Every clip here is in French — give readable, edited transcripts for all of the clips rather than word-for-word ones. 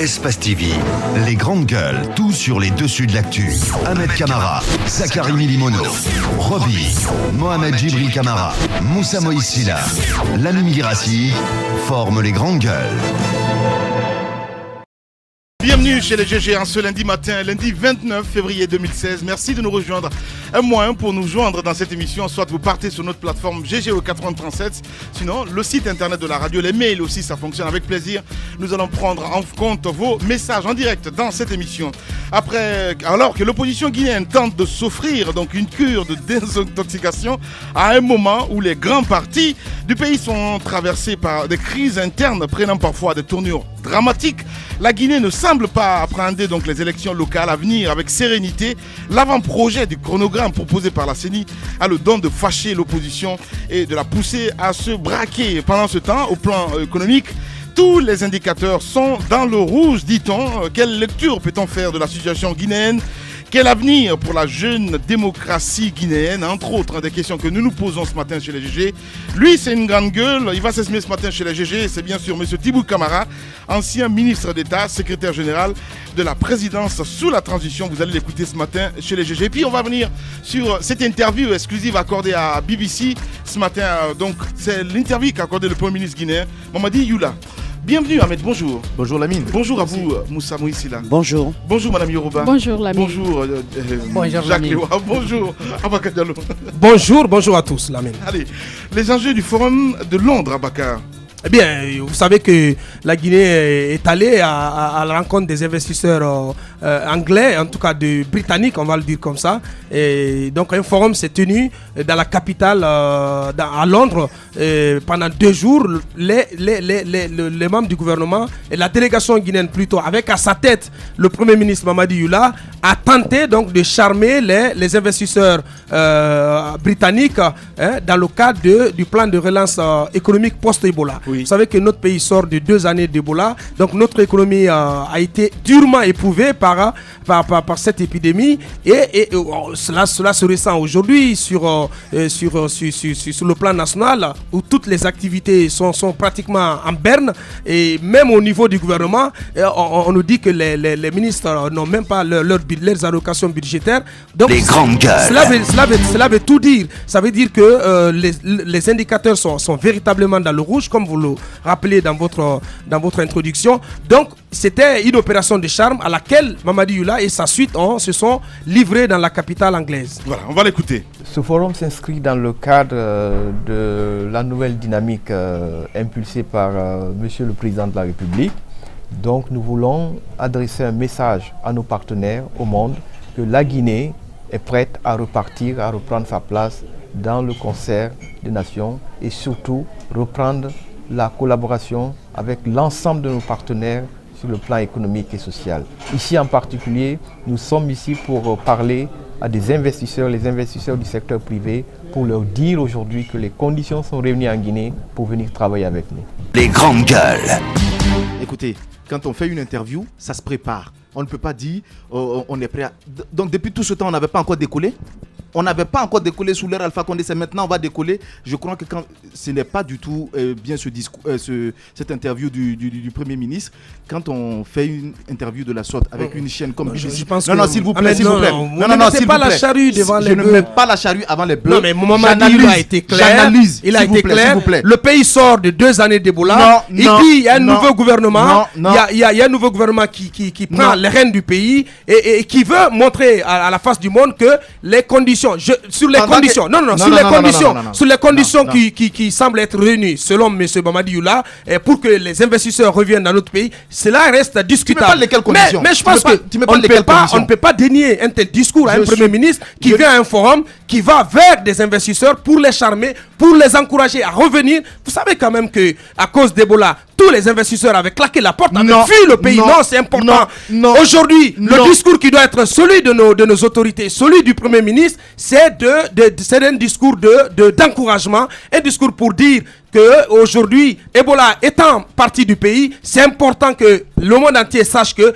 Espace TV, les grandes gueules, tout sur les dessus de l'actu. Ahmed Kamara, Zachary Milimono, Roby, Mohamed Djibril Kamara, Moussa Moïsila, Lamine Girassi forment les grandes gueules. Bienvenue chez les GG en ce lundi matin, lundi 29 février 2016. Merci de nous rejoindre. Un moyen pour nous joindre dans cette émission. Soit vous partez sur notre plateforme GGO 8037, sinon le site internet de la radio, les mails aussi, ça fonctionne avec plaisir. Nous allons prendre en compte vos messages en direct dans cette émission. Alors que l'opposition guinéenne tente de s'offrir donc une cure de désintoxication à un moment où les grands partis du pays sont traversés par des crises internes prenant parfois des tournures dramatiques, la Guinée ne semble pas appréhender donc les élections locales à venir avec sérénité. L'avant-projet du chronogramme proposé par la CENI a le don de fâcher l'opposition et de la pousser à se braquer. Pendant ce temps, au plan économique, tous les indicateurs sont dans le rouge, dit-on. Quelle lecture peut-on faire de la situation guinéenne ? Quel avenir pour la jeune démocratie guinéenne? Entre autres, des questions que nous nous posons ce matin chez les GG. Lui, c'est une grande gueule. Il va s'exprimer ce matin chez les GG. C'est bien sûr M. Tibou Kamara, ancien ministre d'État, secrétaire général de la présidence sous la transition. Vous allez l'écouter ce matin chez les GG. Et puis, on va venir sur cette interview exclusive accordée à BBC ce matin. Donc, c'est l'interview qu'a accordé le Premier ministre guinéen, Mamadi Youla. Bienvenue Ahmed, bonjour. Bonjour Lamine. Bonjour à vous Moussa Moïsila. Bonjour. Bonjour Madame Yoruba. Bonjour Lamine. Bonjour bonjour Jacques Léwa. Bonjour Abakar Diallo. Bonjour à tous Lamine. Allez, les enjeux du forum de Londres, Abakar. Eh bien, vous savez que la Guinée est allée à la rencontre des investisseurs anglais, en tout cas britanniques, on va le dire comme ça. Et donc un forum s'est tenu dans la capitale, à Londres, pendant 2 jours. Les membres du gouvernement et la délégation guinéenne plutôt, avec à sa tête le Premier ministre Mamadi Youla, a tenté donc de charmer les investisseurs britanniques dans le cadre du plan de relance économique post-Ebola. Oui. Vous savez que notre pays sort de 2 années d'Ebola, donc notre économie a été durement éprouvée par cette épidémie et cela se ressent aujourd'hui sur le plan national où toutes les activités sont pratiquement en berne et même au niveau du gouvernement, on nous dit que les ministres n'ont même pas leurs allocations budgétaires. Donc, les grandes gueules. Cela veut tout dire. Ça veut dire que les indicateurs sont véritablement dans le rouge, comme vous le rappelez dans votre introduction. Donc, c'était une opération de charme à laquelle Mamadi Youla et sa suite se sont livrés dans la capitale anglaise. Voilà, on va l'écouter. Ce forum s'inscrit dans le cadre de la nouvelle dynamique impulsée par Monsieur le Président de la République. Donc, nous voulons adresser un message à nos partenaires au monde que la Guinée est prête à repartir, à reprendre sa place dans le concert des nations et surtout reprendre la collaboration avec l'ensemble de nos partenaires sur le plan économique et social. Ici en particulier, nous sommes ici pour parler à des investisseurs, les investisseurs du secteur privé, pour leur dire aujourd'hui que les conditions sont réunies en Guinée pour venir travailler avec nous. Les grandes gueules. Écoutez, quand on fait une interview, ça se prépare. On ne peut pas dire on est prêt à... Donc depuis tout ce temps, on n'avait pas encore décollé. On n'avait pas encore décollé sous l'ère Alpha Condé, c'est maintenant on va décoller. Je crois que ce n'est pas du tout bien cette interview du Premier ministre. Quand on fait une interview de la sorte avec une chaîne comme BBC. Non, s'il vous plaît, s'il vous plaît. Non, ne mettez pas la charrue devant les bœufs. Je ne mets pas la charrue avant les bœufs. Non, mais Mamadi Youla a été clair. Il a été clair. Le pays sort de 2 années d'Ebola. Et puis il y a un nouveau gouvernement. Il y a un nouveau gouvernement qui prend les rênes du pays et qui veut montrer à la face du monde que les conditions sur les conditions qui semblent être réunies selon M. Mamadi Youla pour que les investisseurs reviennent dans notre pays, cela reste discutable. Mais je pense qu'on ne peut pas dénier un tel discours à un Premier ministre qui vient à un forum, qui va vers des investisseurs pour les charmer, pour les encourager à revenir. Vous savez quand même qu'à cause d'Ebola, tous les investisseurs avaient claqué la porte, avaient fui le pays. Non, c'est important. Aujourd'hui, le discours qui doit être celui de nos autorités, celui du Premier ministre, c'est un discours d'encouragement, un discours pour dire qu'aujourd'hui, Ebola étant partie du pays, c'est important que le monde entier sache que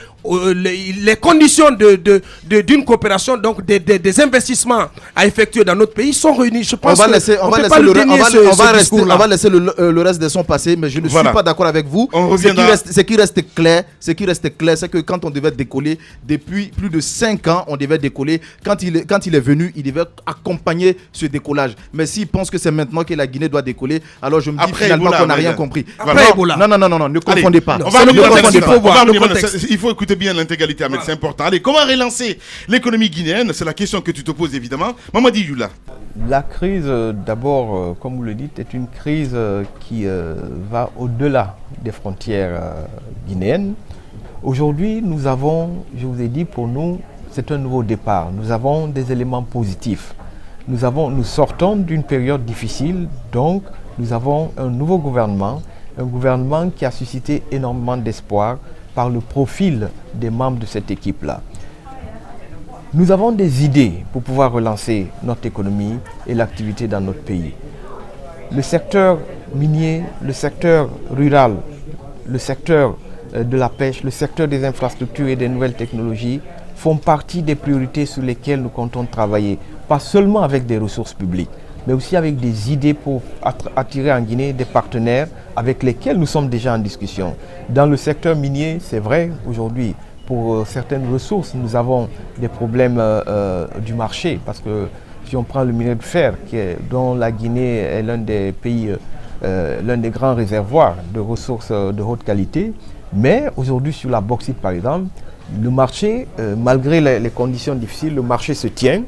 les conditions d'une coopération, donc des investissements à effectuer dans notre pays sont réunies. Je pense on va laisser le reste de son passé, mais je ne suis pas d'accord avec vous. Ce qui reste clair, c'est que quand on devait décoller, depuis plus de 5 ans, on devait décoller. Quand il est venu, il devait accompagner ce décollage. Mais s'il pense que c'est maintenant que la Guinée doit décoller, alors je me dis finalement qu'on n'a rien compris. Après Ebola. Non, ne confondez pas. Il faut écouter bien l'intégralité, Ahmed, c'est important. Allez, comment relancer l'économie guinéenne? C'est la question que tu te poses évidemment. Mamadi Youla. La crise, d'abord, comme vous le dites, est une crise qui va au-delà des frontières guinéennes. Aujourd'hui, nous avons, je vous ai dit, pour nous, c'est un nouveau départ. Nous avons des éléments positifs. Nous sortons d'une période difficile, donc nous avons un nouveau gouvernement, un gouvernement qui a suscité énormément d'espoir par le profil des membres de cette équipe-là. Nous avons des idées pour pouvoir relancer notre économie et l'activité dans notre pays. Le secteur minier, le secteur rural, le secteur de la pêche, le secteur des infrastructures et des nouvelles technologies font partie des priorités sur lesquelles nous comptons travailler, pas seulement avec des ressources publiques, mais aussi avec des idées pour attirer en Guinée des partenaires avec lesquels nous sommes déjà en discussion. Dans le secteur minier, c'est vrai, aujourd'hui, pour certaines ressources, nous avons des problèmes du marché, parce que si on prend le minerai de fer, dont la Guinée est l'un des pays, l'un des grands réservoirs de ressources de haute qualité, mais aujourd'hui sur la bauxite par exemple, le marché, malgré les conditions difficiles, le marché se tient.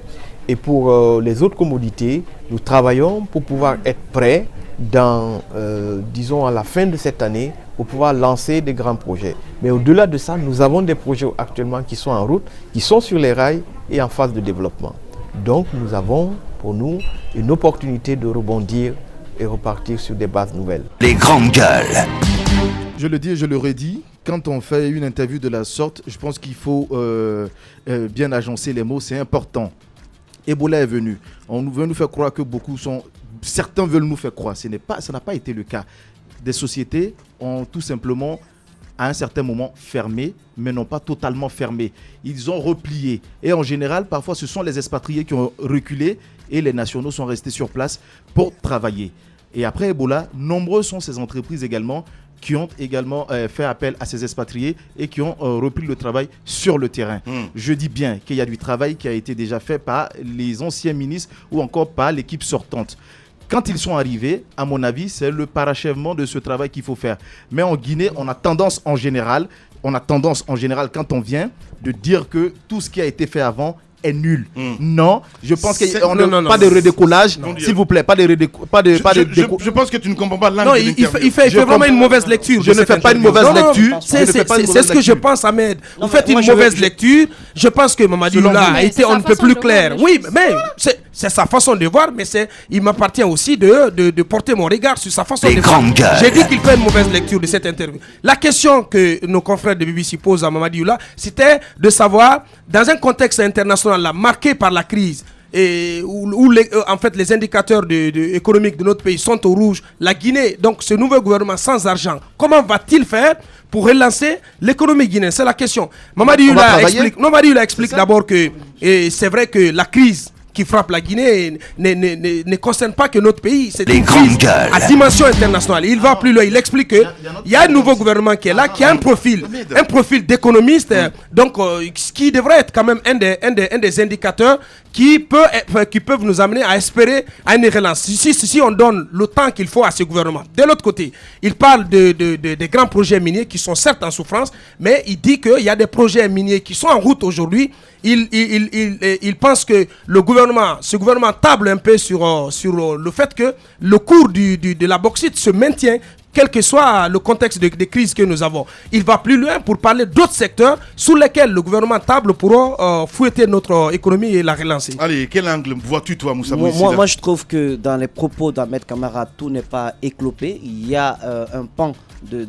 Et pour les autres commodités, nous travaillons pour pouvoir être prêts disons à la fin de cette année, pour pouvoir lancer des grands projets. Mais au-delà de ça, nous avons des projets actuellement qui sont en route, qui sont sur les rails et en phase de développement. Donc nous avons pour nous une opportunité de rebondir et repartir sur des bases nouvelles. Les grandes gueules. Je le dis et je le redis, quand on fait une interview de la sorte, je pense qu'il faut bien agencer les mots, c'est important. Ebola est venu. On veut nous faire croire que certains veulent nous faire croire. Ça n'a pas été le cas. Des sociétés ont tout simplement, à un certain moment, fermé, mais non pas totalement fermé. Ils ont replié. Et en général, parfois, ce sont les expatriés qui ont reculé et les nationaux sont restés sur place pour travailler. Et après Ebola, nombreuses sont ces entreprises également qui ont également fait appel à ces expatriés et qui ont repris le travail sur le terrain. Je dis bien qu'il y a du travail qui a été déjà fait par les anciens ministres ou encore par l'équipe sortante. Quand ils sont arrivés, à mon avis, c'est le parachèvement de ce travail qu'il faut faire. Mais en Guinée, on a tendance en général, quand on vient, de dire que tout ce qui a été fait avant est nul. Non, je pense qu'on n'a pas de redécollage, s'il vous plaît, Je pense que tu ne comprends pas l'angle de l'interview. Il fait vraiment une mauvaise lecture. Je ne fais pas une mauvaise lecture. C'est ce que je pense, Ahmed. Vous faites une mauvaise lecture. Je pense que Mamadi Youla a été on ne peut plus clair. Oui, mais c'est sa façon de voir, mais il m'appartient aussi de porter mon regard sur sa façon de voir. J'ai dit qu'il fait une mauvaise lecture de cette interview. La question que nos confrères de BBC posent à Mamadi Youla, c'était de savoir, dans un contexte international marqué par la crise, et où en fait les indicateurs économiques de notre pays sont au rouge, la Guinée, donc ce nouveau gouvernement sans argent, comment va-t-il faire pour relancer l'économie guinéenne? C'est la question. Mamadi Youla explique d'abord que c'est vrai que la crise qui frappe la Guinée ne concerne pas que notre pays, c'est une crise à dimension internationale. Il va plus loin, il explique qu'il y a un nouveau gouvernement qui est là, qui a un profil d'économiste, donc qui devrait être quand même un des indicateurs qui peuvent nous amener à espérer à une relance. Si on donne le temps qu'il faut à ce gouvernement. De l'autre côté, il parle des grands projets miniers qui sont certes en souffrance, mais il dit qu'il y a des projets miniers qui sont en route aujourd'hui. Il pense que ce gouvernement table un peu sur le fait que le cours de la bauxite se maintient, quel que soit le contexte de crise que nous avons. Il va plus loin pour parler d'autres secteurs sur lesquels le gouvernement table pourra fouetter notre économie et la relancer. Allez, quel angle vois-tu, toi, Moussa Moi, je trouve que dans les propos d'Ahmed Camara, tout n'est pas éclopé. Il y a un pan de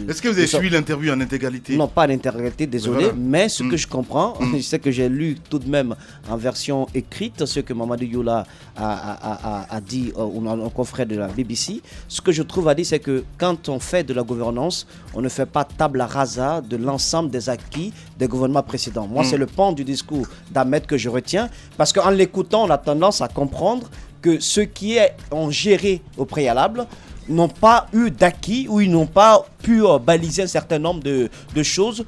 Est-ce que vous avez suivi l'interview en intégralité? Non, pas en intégralité, désolé. Voilà. Mais ce que je comprends, je sais que j'ai lu tout de même en version écrite ce que Mamadou Youla a dit au confrère de la BBC. Ce que je trouve à dire, c'est que quand on fait de la gouvernance, on ne fait pas table rasa de l'ensemble des acquis des gouvernements précédents. Moi, c'est le pan du discours d'Ahmed que je retiens, parce qu'en l'écoutant, on a tendance à comprendre que ceux qui ont géré au préalable n'ont pas eu d'acquis ou ils n'ont pas pu baliser un certain nombre de choses.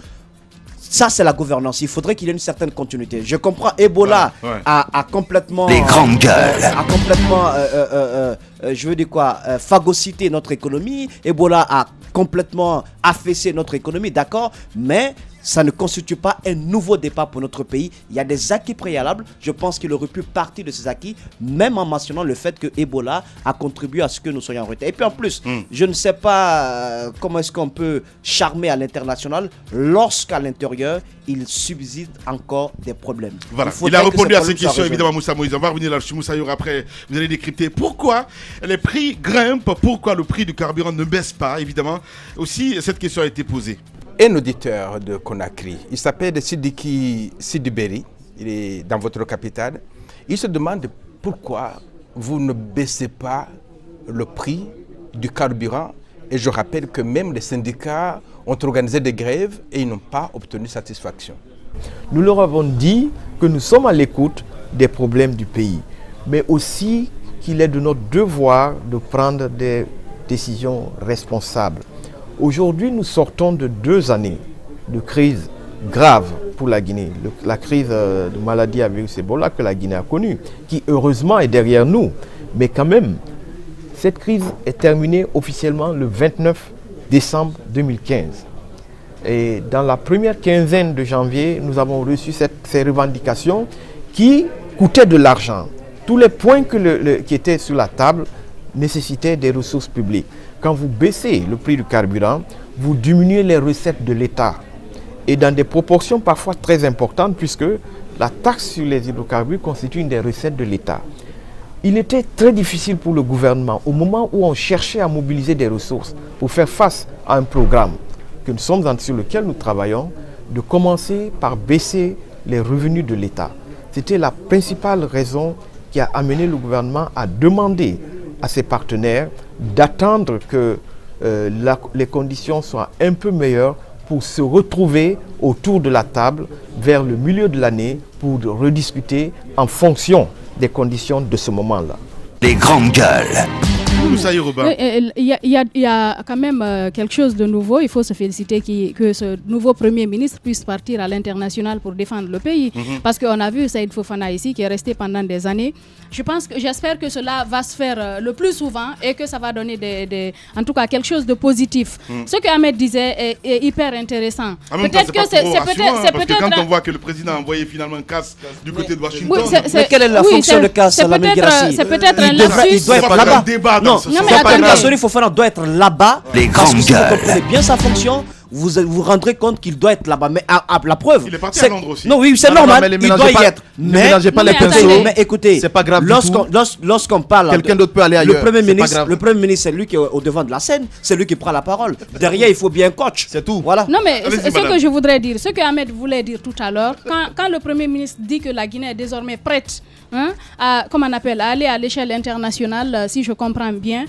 Ça, c'est la gouvernance. Il faudrait qu'il y ait une certaine continuité. Je comprends, Ebola a complètement... Les grandes gueules. A complètement, je veux dire quoi, phagocyté notre économie. Ebola a complètement affaissé notre économie, d'accord, mais ça ne constitue pas un nouveau départ pour notre pays. Il y a des acquis préalables. Je pense qu'il aurait pu partir de ces acquis, même en mentionnant le fait que Ebola a contribué à ce que nous soyons en retard. Et puis en plus, je ne sais pas comment est-ce qu'on peut charmer à l'international lorsqu'à l'intérieur, il subsiste encore des problèmes. Voilà, il a répondu à ces questions, évidemment, Moussa Moïse. On va revenir là-dessus, Moussa Youra, après. Vous allez décrypter pourquoi les prix grimpent, pourquoi le prix du carburant ne baisse pas, évidemment. Aussi, cette question a été posée. Un auditeur de Conakry, il s'appelle Sidiki Sidiberi, il est dans votre capitale. Il se demande pourquoi vous ne baissez pas le prix du carburant. Et je rappelle que même les syndicats ont organisé des grèves et ils n'ont pas obtenu satisfaction. Nous leur avons dit que nous sommes à l'écoute des problèmes du pays, mais aussi qu'il est de notre devoir de prendre des décisions responsables. Aujourd'hui, nous sortons de 2 années de crise grave pour la Guinée. La crise de maladie à virus Ebola que la Guinée a connue, qui heureusement est derrière nous. Mais quand même, cette crise est terminée officiellement le 29 décembre 2015. Et dans la première quinzaine de janvier, nous avons reçu ces revendications qui coûtaient de l'argent. Tous les points qui étaient sur la table nécessitaient des ressources publiques. Quand vous baissez le prix du carburant, vous diminuez les recettes de l'État. Et dans des proportions parfois très importantes, puisque la taxe sur les hydrocarbures constitue une des recettes de l'État. Il était très difficile pour le gouvernement, au moment où on cherchait à mobiliser des ressources pour faire face à un programme sur lequel nous travaillons, de commencer par baisser les revenus de l'État. C'était la principale raison qui a amené le gouvernement à demander à ses partenaires d'attendre que les conditions soient un peu meilleures pour se retrouver autour de la table vers le milieu de l'année pour rediscuter en fonction des conditions de ce moment-là. Les grandes gueules. Il y a quand même quelque chose de nouveau. Il faut se féliciter que ce nouveau Premier ministre puisse partir à l'international pour défendre le pays. Parce qu'on a vu Saïd Fofana ici qui est resté pendant des années. J'espère que cela va se faire le plus souvent et que ça va donner en tout cas quelque chose de positif. Ce que Ahmed disait est hyper intéressant. Peut-être que c'est peut-être quand on voit que le président a envoyé finalement Cass du côté de Washington. Mais quelle est la fonction de Cass à la migration? C'est peut-être un lapsus. Il doit être là-bas. Non, mais attendez, Fofana doit être là-bas. Les parce que grandes si vous gueules. comprenez bien sa fonction, vous vous rendrez compte qu'il doit être là-bas. Mais à la preuve. Il est parti à Londres aussi. Non, oui, c'est normal. Il doit y être. Ne mélangez pas les pinceaux. Mais écoutez, c'est pas grave du tout. Lorsqu'on parle, quelqu'un d'autre peut aller ailleurs. Le Premier ministre, c'est lui qui est au devant de la scène. C'est lui qui prend la parole. Derrière, il faut bien un coach. C'est tout. Voilà. Non, mais ce que je voudrais dire, ce que Ahmed voulait dire tout à l'heure, quand le Premier ministre dit que la Guinée est désormais prête à aller à l'échelle internationale, si je comprends bien,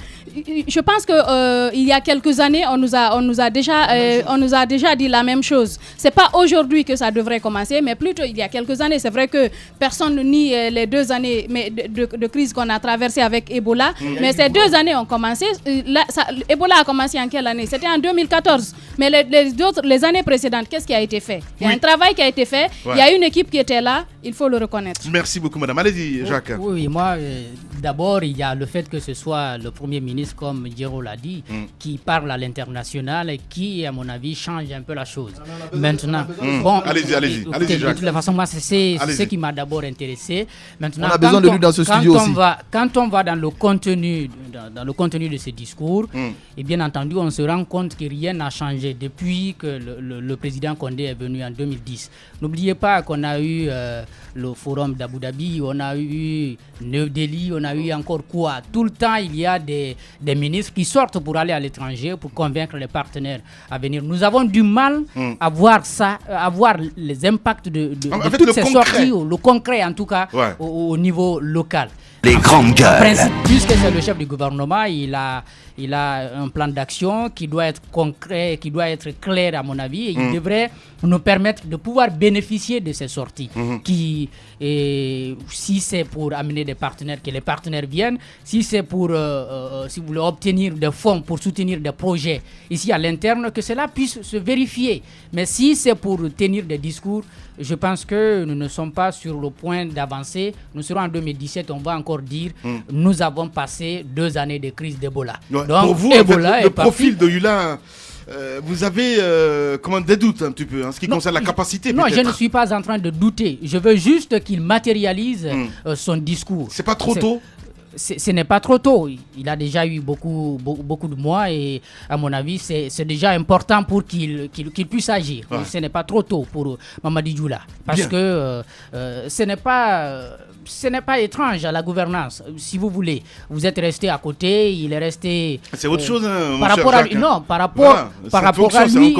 je pense que il y a quelques années, on nous a déjà dit la même chose. C'est pas aujourd'hui que ça devrait commencer, mais plutôt il y a quelques années. C'est vrai que personne ne nie les 2 années de crise qu'on a traversées avec Ebola, mais ces 2 années ont commencé. Ebola a commencé en quelle année? C'était en 2014. Mais les années précédentes, qu'est-ce qui a été fait? Il y a un travail qui a été fait. Il y a une équipe qui était là. Il faut le reconnaître. Merci beaucoup, madame. Allez-y, Jacques. Oui, moi, D'abord, il y a le fait que ce soit le Premier ministre, comme Djero l'a dit, qui parle à l'international et qui, à mon avis, change un peu la chose. Maintenant, bon, allez-y, de Jacques. toute la façon, moi, c'est ce qui m'a d'abord intéressé. Maintenant, on a besoin de lui dans ce studio aussi. Quand on va dans le contenu de ce discours, et bien entendu, on se rend compte que rien n'a changé depuis que le président Condé est venu en 2010. N'oubliez pas qu'on a eu le forum d'Abu Dhabi, on a eu New Delhi, on a eu encore quoi. Tout le temps, il y a des ministres qui sortent pour aller à l'étranger, pour convaincre les partenaires à venir. Nous avons du mal à voir ça, à voir les impacts de toutes ces sorties, le concret en tout cas, au niveau local. Les grandes gueules. Principe, puisque c'est le chef du gouvernement, il a un plan d'action qui doit être concret, qui doit être clair à mon avis, et il devrait nous permettre de pouvoir bénéficier de ces sorties. Si c'est pour amener des partenaires, que les partenaires viennent, si c'est pour si vous voulez obtenir des fonds pour soutenir des projets ici à l'interne, que cela puisse se vérifier. Mais si c'est pour tenir des discours, je pense que nous ne sommes pas sur le point d'avancer. Nous serons en 2017, on va encore dire nous avons passé 2 années de crise d'Ebola. Ouais. Donc, pour vous, Ebola le profil de Yula, vous avez des doutes un petit peu en ce qui concerne la capacité. Non, je ne suis pas en train de douter. Je veux juste qu'il matérialise son discours. C'est pas trop tôt? Ce n'est pas trop tôt. Il a déjà eu beaucoup de mois et à mon avis, c'est déjà important pour qu'il puisse agir. Ouais. Ce n'est pas trop tôt pour Mamadi Djoula. Parce que ce n'est pas étrange à la gouvernance. Si vous voulez, vous êtes resté à côté, il est resté... C'est autre chose, par rapport à lui. Non, par rapport à lui,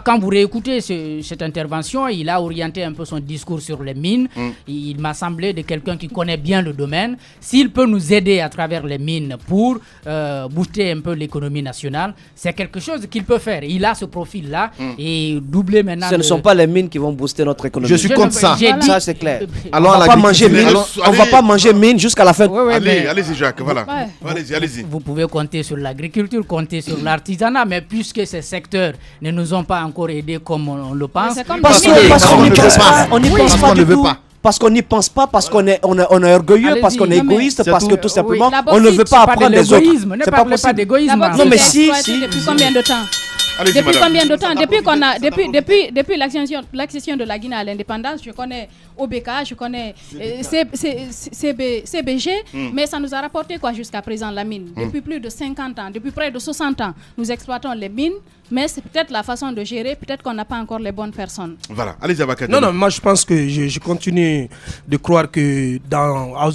quand vous réécoutez cette intervention, il a orienté un peu son discours sur les mines. Il m'a semblé de quelqu'un qui connaît bien le domaine. S'il peut nous aider à travers les mines pour booster un peu l'économie nationale, c'est quelque chose qu'il peut faire. Il a ce profil-là et doubler maintenant... Ce ne sont pas les mines qui vont booster notre économie. Je suis contre ça. Ça, c'est clair. Alors, on ne va pas manger mine jusqu'à la fin. Allez-y, Jacques, voilà. Allez-y. Vous pouvez compter sur l'agriculture, compter sur l'artisanat, mais puisque ces secteurs ne nous ont pas encore aidés comme on le pense... Parce qu'on n'y pense pas. On n'y pense pas du tout. Parce qu'on n'y pense pas, parce qu'on est orgueilleux, parce qu'on est égoïste, parce que tout simplement, on ne veut pas apprendre des autres. Ne parlez pas d'égoïsme. Non, mais si. Depuis combien de temps? Depuis combien de temps? Depuis l'accession de la Guinée à l'indépendance, je connais OBK, je connais CBG, mais ça nous a rapporté quoi jusqu'à présent la mine? Depuis plus de 50 ans, depuis près de 60 ans, nous exploitons les mines, mais c'est peut-être la façon de gérer, peut-être qu'on n'a pas encore les bonnes personnes. Voilà, allez-y, Abakademi. Non, moi je pense que je continue de croire que à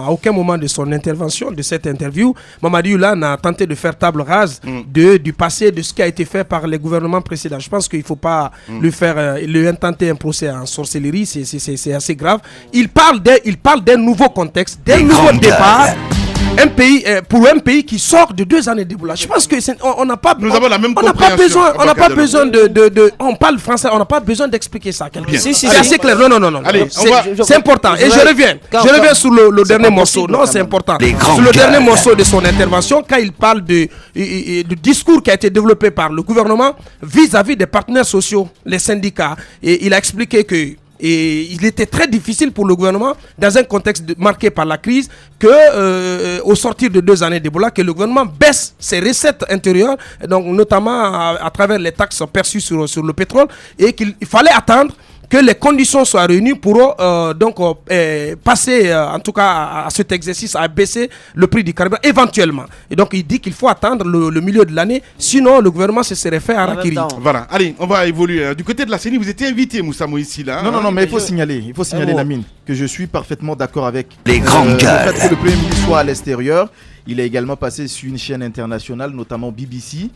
aucun moment de son intervention, de cette interview, Mamadi Djoula n'a tenté de faire table rase du passé, de ce qui a été fait par les gouvernements précédents. Je pense qu'il ne faut pas lui intenter un procès en sorcellerie, c'est assez grave. Il parle d'un nouveau contexte, d'un nouveau départ. Pour un pays qui sort de 2 années d'Ebola. Je pense que on n'a pas. Nous avons la même compréhension. On parle français. On n'a pas besoin d'expliquer ça à quelqu'un. C'est assez clair. Non. Allez, c'est important. Et je reviens sur le dernier morceau. Non, c'est important. Sur le dernier morceau de son intervention, quand il parle du discours qui a été développé par le gouvernement vis-à-vis des partenaires sociaux, les syndicats, et il a expliqué que. Et il était très difficile pour le gouvernement, dans un contexte marqué par la crise, au sortir de 2 années d'Ebola, que le gouvernement baisse ses recettes intérieures, donc notamment à travers les taxes perçues sur le pétrole, et qu'il fallait attendre que les conditions soient réunies pour passer en tout cas à cet exercice, à baisser le prix du carburant éventuellement. Et donc il dit qu'il faut attendre le milieu de l'année, sinon le gouvernement se serait fait à Rakiri. Voilà, allez, on va évoluer. Du côté de la CENI, vous étiez invité, Moussa Moïsi là. Non, mais il faut signaler Lamine, que je suis parfaitement d'accord avec les grandes gueules. Le fait que le Premier ministre soit à l'extérieur. Il est également passé sur une chaîne internationale, notamment BBC.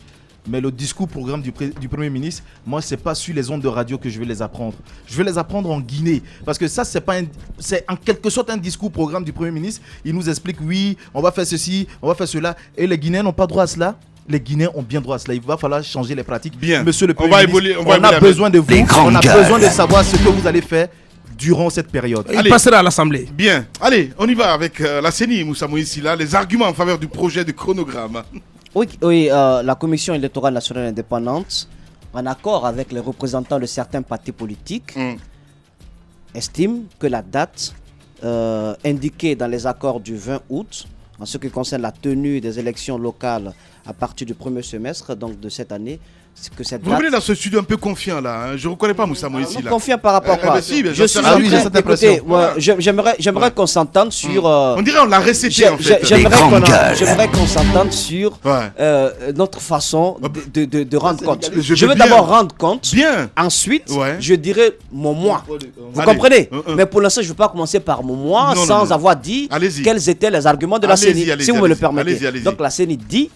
Mais le programme du Premier ministre, moi, c'est pas sur les ondes de radio que je vais les apprendre. Je vais les apprendre en Guinée. Parce que ça, c'est en quelque sorte un programme du Premier ministre. Il nous explique, oui, on va faire ceci, on va faire cela. Et les Guinéens n'ont pas droit à cela. Les Guinéens ont bien droit à cela. Il va falloir changer les pratiques. Bien. Monsieur le Premier ministre, on a besoin de vous. On a besoin de savoir ce que vous allez faire durant cette période. Il passera à l'Assemblée. Bien. Allez, on y va avec la CENI, Moussa Moïsi là. Les arguments en faveur du projet de chronogramme. Oui, la Commission électorale nationale indépendante, en accord avec les représentants de certains partis politiques, estime que la date indiqué dans les accords du 20 août en ce qui concerne la tenue des élections locales à partir du premier semestre donc de cette année. Que cette Vous venez dans ce studio un peu confiant là, hein. Je ne reconnais pas Moussa Moïsi là. Confiant par rapport à quoi? Si, je suis écoutez, j'aimerais qu'on s'entende sur... on dirait on l'a récité en fait. J'aimerais qu'on s'entende sur notre façon de rendre compte. Je veux d'abord rendre compte. Bien. Ensuite, je dirais mon moi. Vous comprenez? Mais pour l'instant, je ne veux pas commencer par mon moi sans avoir dit quels étaient les arguments de la CENI, si vous me le permettez. Donc la CENI dit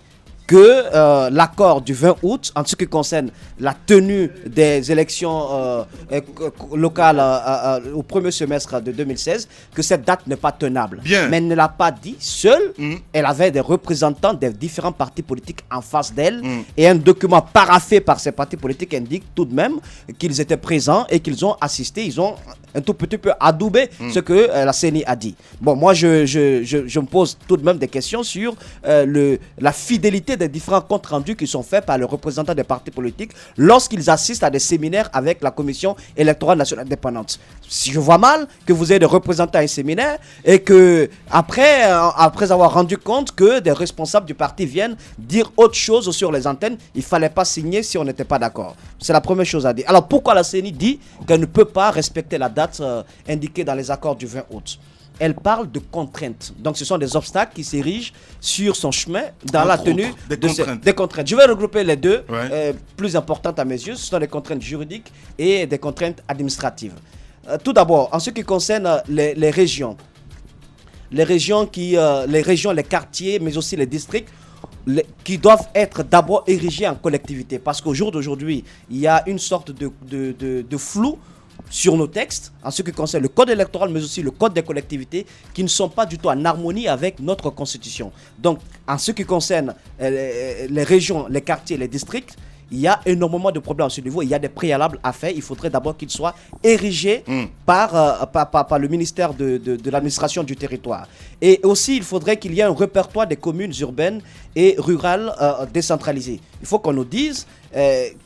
que l'accord du 20 août, en ce qui concerne la tenue des élections locales au premier semestre de 2016, que cette date n'est pas tenable. Bien. Mais elle ne l'a pas dit seule. Elle avait des représentants des différents partis politiques en face d'elle. Et un document paraphé par ces partis politiques indique tout de même qu'ils étaient présents et qu'ils ont assisté. Ils ont un tout petit peu adoubé ce que la CENI a dit. Bon, moi, je me pose tout de même des questions sur la fidélité des différents comptes rendus qui sont faits par les représentants des partis politiques lorsqu'ils assistent à des séminaires avec la Commission électorale nationale indépendante. Si je vois mal que vous ayez des représentants à un séminaire et que après avoir rendu compte que des responsables du parti viennent dire autre chose sur les antennes, il ne fallait pas signer si on n'était pas d'accord. C'est la première chose à dire. Alors pourquoi la CENI dit qu'elle ne peut pas respecter la date indiquée dans les accords du 20 août? Elle parle de contraintes. Donc, ce sont des obstacles qui s'érigent sur son chemin dans la tenue des contraintes. Je vais regrouper les deux plus importantes à mes yeux. Ce sont des contraintes juridiques et des contraintes administratives. Tout d'abord, en ce qui concerne les régions, les quartiers, mais aussi les districts, qui doivent être d'abord érigés en collectivité. Parce qu'au jour d'aujourd'hui, il y a une sorte de flou sur nos textes, en ce qui concerne le code électoral, mais aussi le code des collectivités, qui ne sont pas du tout en harmonie avec notre constitution. Donc, en ce qui concerne les régions, les quartiers, les districts, il y a énormément de problèmes à ce niveau. Il y a des préalables à faire. Il faudrait d'abord qu'ils soient érigés par le ministère de l'administration du territoire. Et aussi, il faudrait qu'il y ait un répertoire des communes urbaines et rurales décentralisées. Il faut qu'on nous dise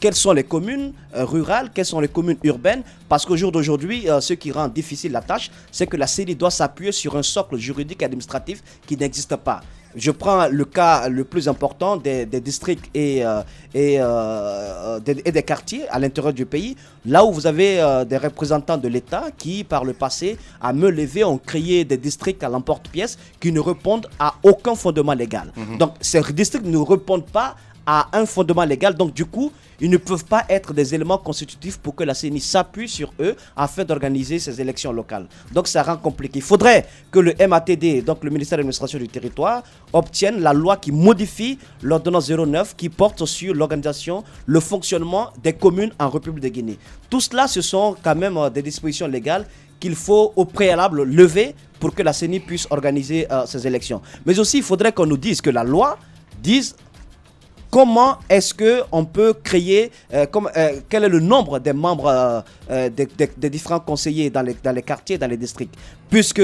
quelles sont les communes rurales, quelles sont les communes urbaines, parce qu'au jour d'aujourd'hui, ce qui rend difficile la tâche, c'est que la CENI doit s'appuyer sur un socle juridique et administratif qui n'existe pas. Je prends le cas le plus important des districts et des quartiers à l'intérieur du pays, là où vous avez des représentants de l'État qui, par le passé, à main levée, ont créé des districts à l'emporte-pièce qui ne répondent à aucun fondement légal. Donc, ces districts ne répondent pas à un fondement légal, donc du coup, ils ne peuvent pas être des éléments constitutifs pour que la CENI s'appuie sur eux afin d'organiser ces élections locales. Donc ça rend compliqué. Il faudrait que le MATD, donc le ministère de l'administration du territoire, obtienne la loi qui modifie l'ordonnance 09 qui porte sur l'organisation, le fonctionnement des communes en République de Guinée. Tout cela, ce sont quand même des dispositions légales qu'il faut au préalable lever pour que la CENI puisse organiser ces élections. Mais aussi, il faudrait qu'on nous dise que la loi dise comment est-ce qu'on peut créer, quel est le nombre des membres des différents conseillers dans les quartiers, dans les districts. Puisque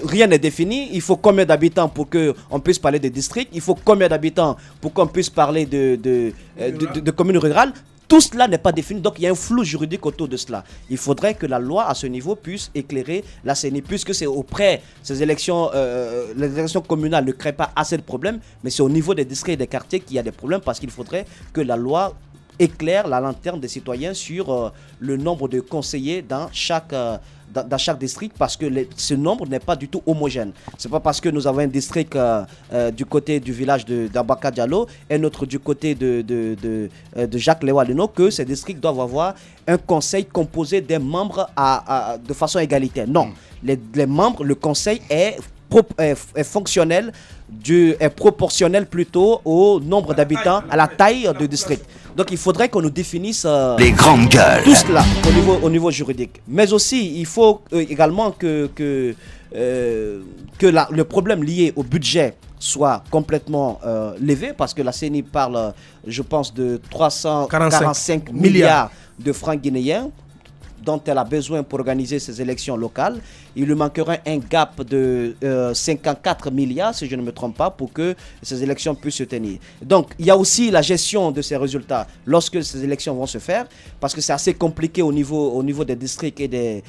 rien n'est défini, il faut combien d'habitants pour qu'on puisse parler de districts, il faut combien d'habitants pour qu'on puisse parler de communes rurales. Tout cela n'est pas défini, donc il y a un flou juridique autour de cela. Il faudrait que la loi à ce niveau puisse éclairer la CENI, puisque c'est auprès ces élections, les élections communales ne créent pas assez de problèmes, mais c'est au niveau des districts et des quartiers qu'il y a des problèmes, parce qu'il faudrait que la loi éclaire la lanterne des citoyens sur le nombre de conseillers dans chaque district, parce que ce nombre n'est pas du tout homogène. C'est pas parce que nous avons un district du côté du village d'Abaka Diallo et un autre du côté de Jacques Lewaleno que ces districts doivent avoir un conseil composé des membres de façon égalitaire. Non, les membres, le conseil est fonctionnel, est proportionnel plutôt au nombre d'habitants, à la taille du district. Donc il faudrait qu'on nous définisse les grandes gueules. Tout cela au niveau juridique. Mais aussi, il faut également que le problème lié au budget soit complètement levé, parce que la CENI parle, je pense, de 345 milliards de francs guinéens. dont elle a besoin pour organiser ces élections locales, il lui manquerait un gap de 54 milliards, si je ne me trompe pas, pour que ces élections puissent se tenir. Donc, il y a aussi la gestion de ces résultats lorsque ces élections vont se faire, parce que c'est assez compliqué au niveau des districts et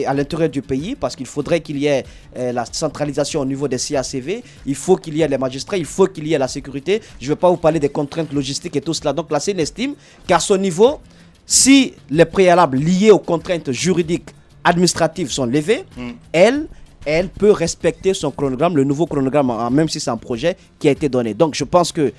à l'intérieur du pays, parce qu'il faudrait qu'il y ait la centralisation au niveau des CACV, il faut qu'il y ait les magistrats, il faut qu'il y ait la sécurité. Je ne vais pas vous parler des contraintes logistiques et tout cela. Donc, la CENI estime qu'à ce niveau, si les préalables liés aux contraintes juridiques administratives sont levés, elle peut respecter son chronogramme, le nouveau chronogramme, même si c'est un projet qui a été donné. Donc je pense que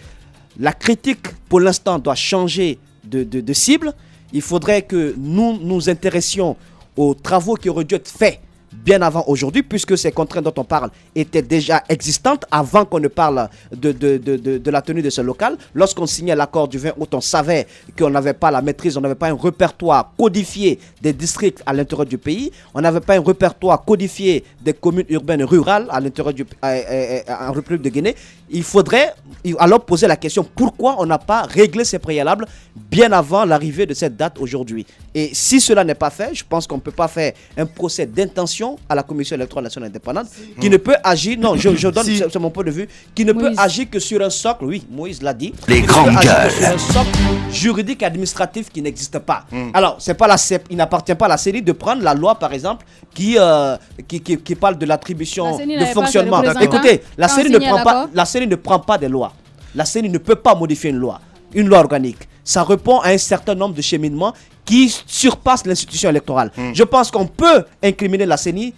la critique pour l'instant doit changer de cible. Il faudrait que nous nous intéressions aux travaux qui auraient dû être faits bien avant aujourd'hui, puisque ces contraintes dont on parle étaient déjà existantes avant qu'on ne parle de la tenue de ce local. Lorsqu'on signait l'accord du 20 août, on savait qu'on n'avait pas la maîtrise, on n'avait pas un répertoire codifié des districts à l'intérieur du pays, on n'avait pas un répertoire codifié des communes urbaines et rurales à l'intérieur en République de Guinée. Il faudrait alors poser la question pourquoi on n'a pas réglé ces préalables bien avant l'arrivée de cette date aujourd'hui. Et si cela n'est pas fait, je pense qu'on ne peut pas faire un procès d'intention à la Commission électorale nationale indépendante qui ne peut agir, non, je donne, c'est mon point de vue, qui ne peut agir que sur un socle, oui, Moïse l'a dit, les grandes gueules, sur un socle juridique et administratif qui n'existe pas. Alors, c'est pas il n'appartient pas à la CENI de prendre la loi, par exemple, qui parle de l'attribution de fonctionnement. Écoutez, la CENI ne prend pas des lois. La CENI ne peut pas modifier une loi organique. Ça répond à un certain nombre de cheminements qui surpassent l'institution électorale. Je pense qu'on peut incriminer la CENI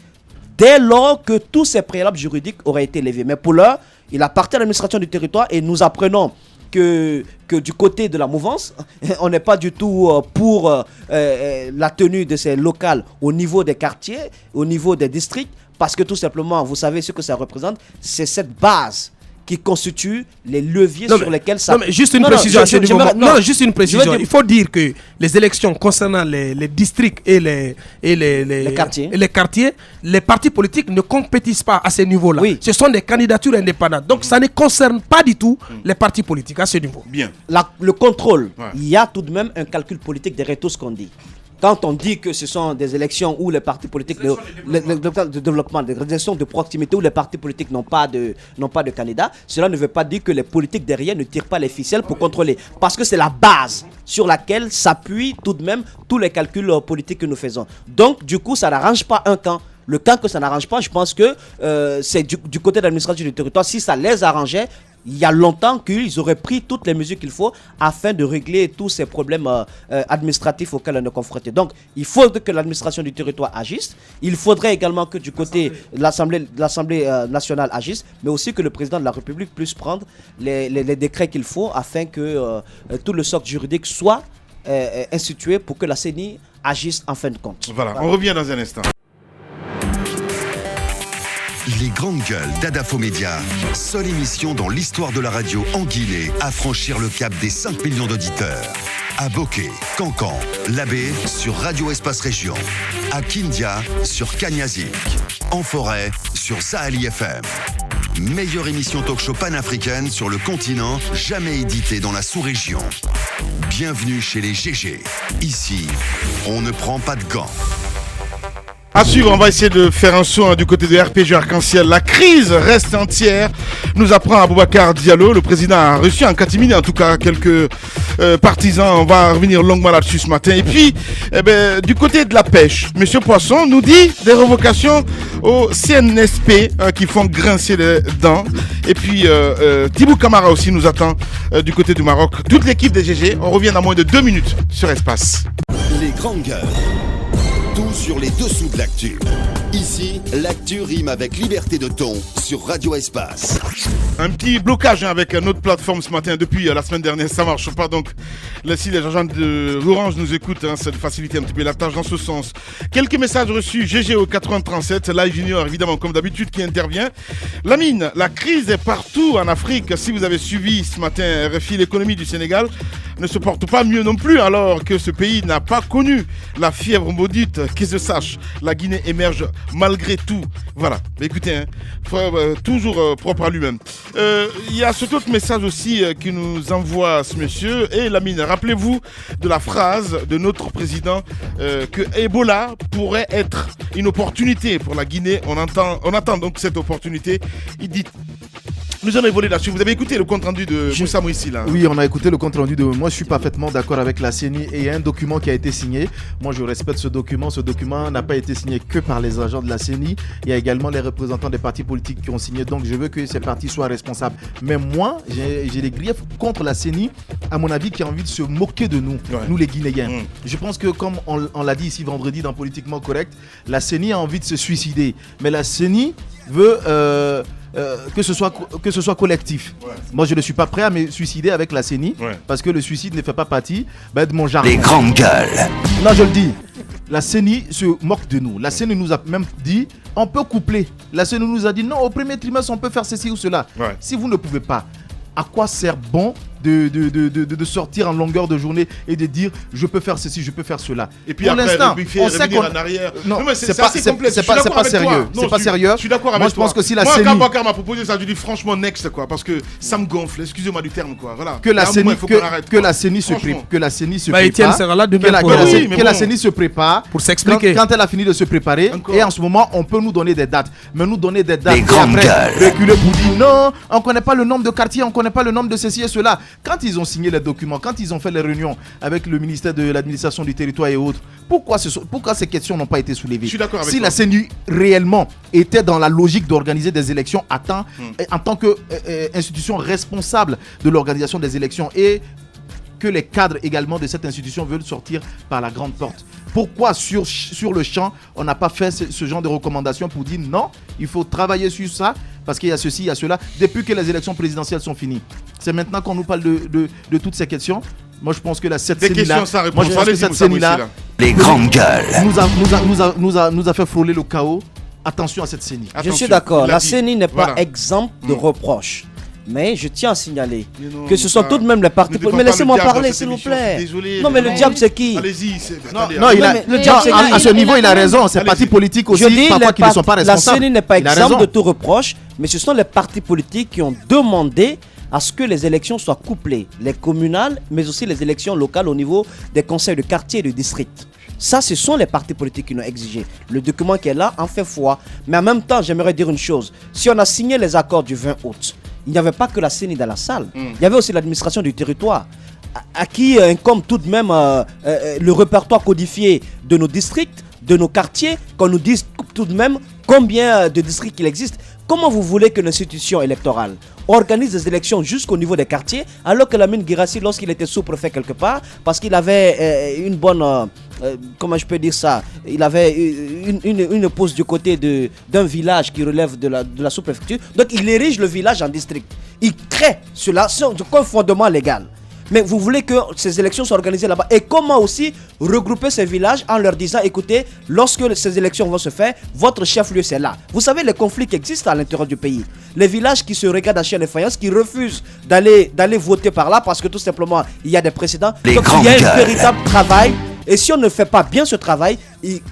dès lors que tous ces préalables juridiques auraient été levés. Mais pour l'heure, il appartient à l'administration du territoire et nous apprenons que du côté de la mouvance, on n'est pas du tout pour la tenue de ces locales au niveau des quartiers, au niveau des districts, parce que tout simplement, vous savez ce que ça représente, c'est cette base qui constituent les leviers sur lesquels ça... Non, mais juste une précision. Juste une précision. Il faut dire que les élections concernant les districts et les quartiers, les partis politiques ne compétissent pas à ce niveau-là. Oui. Ce sont des candidatures indépendantes. Donc, ça ne concerne pas du tout les partis politiques à ce niveau. Bien. Le contrôle, il y a tout de même un calcul politique derrière tout ce qu'on dit. Quand on dit que ce sont des élections où les partis politiques de développement, des élections de proximité où les partis politiques n'ont pas de candidats, cela ne veut pas dire que les politiques derrière ne tirent pas les ficelles pour contrôler. Parce que c'est la base sur laquelle s'appuient tout de même tous les calculs politiques que nous faisons. Donc, du coup, ça n'arrange pas un camp. Le camp que ça n'arrange pas, je pense que c'est du côté de l'administration du territoire. Si ça les arrangeait, il y a longtemps qu'ils auraient pris toutes les mesures qu'il faut afin de régler tous ces problèmes administratifs auxquels on est confronté. Donc, il faut que l'administration du territoire agisse. Il faudrait également que du côté de l'Assemblée nationale agisse, mais aussi que le président de la République puisse prendre les décrets qu'il faut afin que tout le socle juridique soit institué pour que la CENI agisse en fin de compte. Voilà, on revient dans un instant. Les grandes gueules d'Adafo Média, seule émission dans l'histoire de la radio en Guinée à franchir le cap des 5 millions d'auditeurs. À Bokeh, Cancan, Labé sur Radio Espace Région. À Kindia sur Kanyazik. En forêt sur Saheli FM. Meilleure émission talk-show panafricaine sur le continent, jamais éditée dans la sous-région. Bienvenue chez les GG. Ici, on ne prend pas de gants. À suivre, on va essayer de faire un saut du côté de RPG Arc-en-Ciel. La crise reste entière, nous apprend Aboubacar Diallo. Le président a reçu en catimini, en tout cas, quelques partisans. On va revenir longuement là-dessus ce matin. Et puis, du côté de la pêche, M. Poisson nous dit des révocations au CNSP qui font grincer les dents. Et puis, Thibou Camara aussi nous attend du côté du Maroc. Toute l'équipe des GG, on revient dans moins de 2 minutes sur Espace. Les grandes gueules. Tout sur les dessous de l'actu. Ici, l'actu rime avec liberté de ton sur Radio Espace. Un petit blocage avec notre plateforme ce matin depuis la semaine dernière, ça marche pas. Donc, si les agents d'Orange nous écoutent, ça facilite un petit peu la tâche dans ce sens. Quelques messages reçus, GG au 8037, Live Junior évidemment comme d'habitude qui intervient. Lamine, la crise est partout en Afrique. Si vous avez suivi ce matin RFI l'économie du Sénégal, ne se porte pas mieux non plus alors que ce pays n'a pas connu la fièvre maudite. Qu'il se sache, la Guinée émerge malgré tout. Voilà, écoutez, hein, toujours propre à lui-même. Il y a cet autre message aussi qui nous envoie ce monsieur. Et Lamine, rappelez-vous de la phrase de notre président que Ebola pourrait être une opportunité pour la Guinée. On attend donc cette opportunité. Il dit... Nous allons évoluer là-dessus. Vous avez écouté le compte-rendu de Moussa Moïsi là? Oui, on a écouté le compte-rendu de... Moi, je suis parfaitement d'accord avec la CENI et il y a un document qui a été signé. Moi, je respecte ce document. Ce document n'a pas été signé que par les agents de la CENI. Il y a également les représentants des partis politiques qui ont signé. Donc, je veux que ces partis soient responsables. Mais moi, j'ai des griefs contre la CENI, à mon avis, qui a envie de se moquer de nous, nous les Guinéens. Je pense que, comme on l'a dit ici vendredi dans Politiquement Correct, la CENI a envie de se suicider. Mais la CENI veut... que ce soit collectif. Moi, je ne suis pas prêt à me suicider avec la CENI parce que le suicide ne fait pas partie de mon jargon. Les grandes gueules. Là, je le dis. La CENI se moque de nous. La CENI nous a même dit on peut coupler. La CENI nous a dit non, au premier trimestre, on peut faire ceci ou cela. Si vous ne pouvez pas, à quoi sert bon de sortir en longueur de journée et de dire je peux faire ceci, je peux faire cela. Et puis pour l'instant, on sait qu'on en arrière. Non, mais c'est pas sérieux. C'est pas sérieux. Je suis d'accord avec toi. Moi, je pense que si la CENI... CENI... Moi, quand Bakar m'a proposé ça, je dis franchement next quoi, parce que ça me gonfle. Excusez-moi du terme quoi. Voilà. Que la CENI se prépare pour s'expliquer. Quand elle a fini de se préparer, et en ce moment, on peut nous donner des dates. Mais nous donner des dates et après reculer pour dire non, on connaît pas le nombre de quartiers, on connaît pas le nombre de ceci et cela. Quand ils ont signé les documents, quand ils ont fait les réunions avec le ministère de l'administration du territoire et autres, pourquoi ces questions n'ont pas été soulevées? Je suis d'accord avec toi. Si la CENI réellement était dans la logique d'organiser des élections à temps, en tant qu'institution responsable de l'organisation des élections et que les cadres également de cette institution veulent sortir par la grande porte. Pourquoi sur le champ, on n'a pas fait ce genre de recommandations pour dire non, il faut travailler sur ça parce qu'il y a ceci, il y a cela, depuis que les élections présidentielles sont finies. C'est maintenant qu'on nous parle de toutes ces questions. Moi, je pense que cette CENI-là, les grandes gueules, nous a fait frôler le chaos. Attention à cette CENI. Je suis d'accord, la CENI n'est pas exemple de reproche. Mais je tiens à signaler que ce sont tout de même les partis politiques. Mais laissez-moi parler, s'il vous plaît. Non, mais le diable, c'est qui? Allez-y. Le diable, c'est qui? À ce niveau, il a raison. Ces partis politiques aussi, parfois, qui ne sont pas responsables. La CENI n'est pas exemple de tout reproche, mais ce sont les partis politiques qui ont demandé à ce que les élections soient couplées, les communales, mais aussi les élections locales au niveau des conseils de quartier et de district. Ça, ce sont les partis politiques qui l'ont exigé. Le document qui est là en fait foi. Mais en même temps, j'aimerais dire une chose. Si on a signé les accords du 20 août, il n'y avait pas que la CENI dans la salle. Il y avait aussi l'administration du territoire, à qui incombe tout de même le répertoire codifié de nos districts, de nos quartiers, qu'on nous dise tout de même combien de districts il existe. Comment vous voulez que l'institution électorale organise des élections jusqu'au niveau des quartiers, alors que Lamine Guirassy, lorsqu'il était sous-préfet quelque part, parce qu'il avait une bonne... comment je peux dire ça? Il avait une pose du côté d'un village qui relève de la sous-préfecture. Donc il érige le village en district. Il crée cela sur un fondement légal. Mais vous voulez que ces élections soient organisées là-bas. Et comment aussi regrouper ces villages en leur disant, écoutez, lorsque ces élections vont se faire, votre chef-lieu c'est là. Vous savez les conflits qui existent à l'intérieur du pays. Les villages qui se regardent à chien et faïence, qui refusent d'aller voter par là parce que tout simplement il y a des précédents. Donc il y a un véritable travail. Et si on ne fait pas bien ce travail,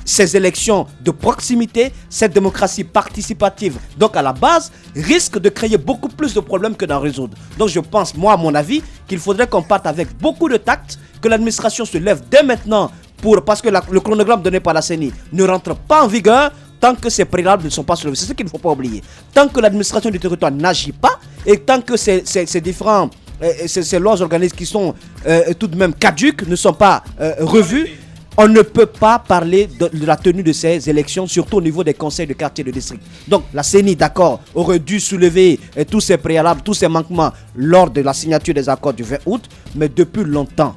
ces élections de proximité, cette démocratie participative, donc à la base, risque de créer beaucoup plus de problèmes que d'en résoudre. Donc je pense, moi à mon avis, qu'il faudrait qu'on parte avec beaucoup de tact, que l'administration se lève dès maintenant, parce que le chronogramme donné par la CENI ne rentre pas en vigueur tant que ces préalables ne sont pas soulevés. C'est ce qu'il ne faut pas oublier. Tant que l'administration du territoire n'agit pas, et tant que ces différents... ces lois organismes qui sont tout de même caduques ne sont pas revues, on ne peut pas parler de la tenue de ces élections, surtout au niveau des conseils de quartier de district. Donc la CENI, d'accord, aurait dû soulever tous ces préalables, tous ces manquements lors de la signature des accords du 20 août, mais depuis longtemps,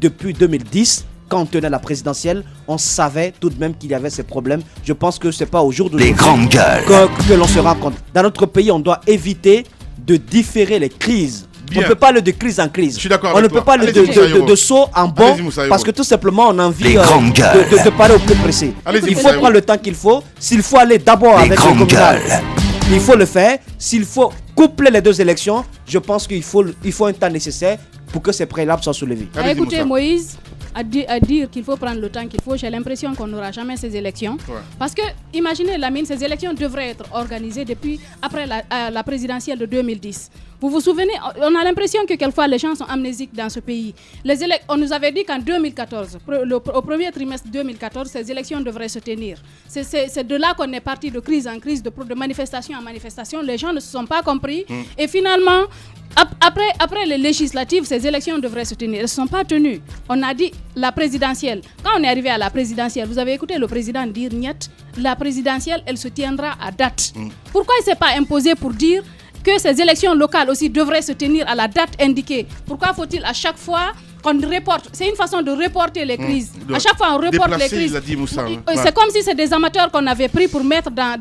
depuis 2010, quand on tenait la présidentielle, on savait tout de même qu'il y avait ces problèmes. Je pense que ce n'est pas au jour d'aujourd'hui que l'on se rend compte. Dans notre pays, on doit éviter de différer les crises. On ne peut pas aller de crise en crise. On ne peut pas aller de saut en bond parce que tout simplement on a envie de parler au plus pressé. Il faut prendre le temps qu'il faut. S'il faut aller d'abord avec le communal, il faut le faire. S'il faut coupler les deux élections, je pense qu'il faut un temps nécessaire. pour que ces préalables soient soulevés. Écoutez, Moïse, à dire qu'il faut prendre le temps qu'il faut, j'ai l'impression qu'on n'aura jamais ces élections. Parce que, imaginez, Lamine, ces élections devraient être organisées depuis après la présidentielle de 2010. Vous vous souvenez, on a l'impression que quelquefois les gens sont amnésiques dans ce pays. On nous avait dit qu'en 2014, au premier trimestre 2014, ces élections devraient se tenir. C'est de là qu'on est parti de crise en crise, de manifestation en manifestation. Les gens ne se sont pas compris. Et finalement, après les législatives, ces élections devraient se tenir. Elles ne se sont pas tenues. On a dit la présidentielle. Quand on est arrivé à la présidentielle, vous avez écouté le président dire niet, la présidentielle, elle se tiendra à date. Pourquoi il ne s'est pas imposé pour dire que ces élections locales aussi devraient se tenir à la date indiquée? Pourquoi faut-il à chaque fois qu'on reporte? C'est une façon de reporter les crises. À chaque fois, on reporte les crises. C'est comme si c'est des amateurs qu'on avait pris pour mettre dans